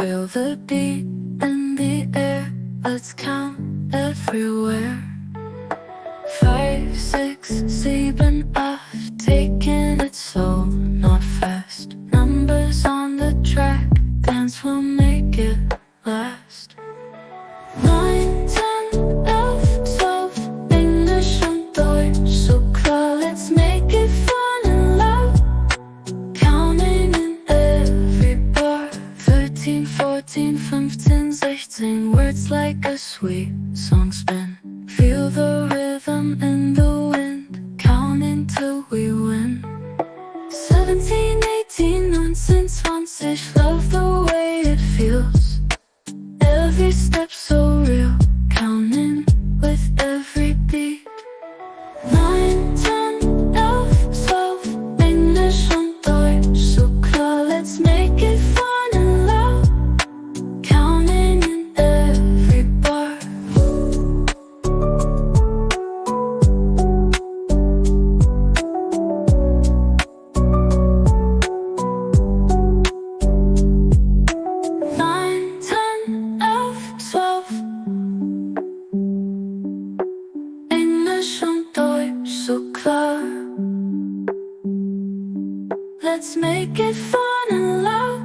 Feel the beat in the air. Let's count everywhere. 5, 6, 7, 8. Taking it slow, not fast. Numbers on the track. Dance will make it last. 9, 10, 11, 12. English und Deutsch so klar. Let's make it fun and loud. Counting in every bar. 13, 14, 15, 16. Words like a sweet song spin. Feel the rhythm in the wind. Counting till we win. 17, 18, 19, 20. Love the way it feels. Every step so real. Counting with every beat. 9, 10, 11, 12. English und Deutsch so klar. Let's make it fun and loud. Counting in every bar. So klar. Let's make it fun and loud.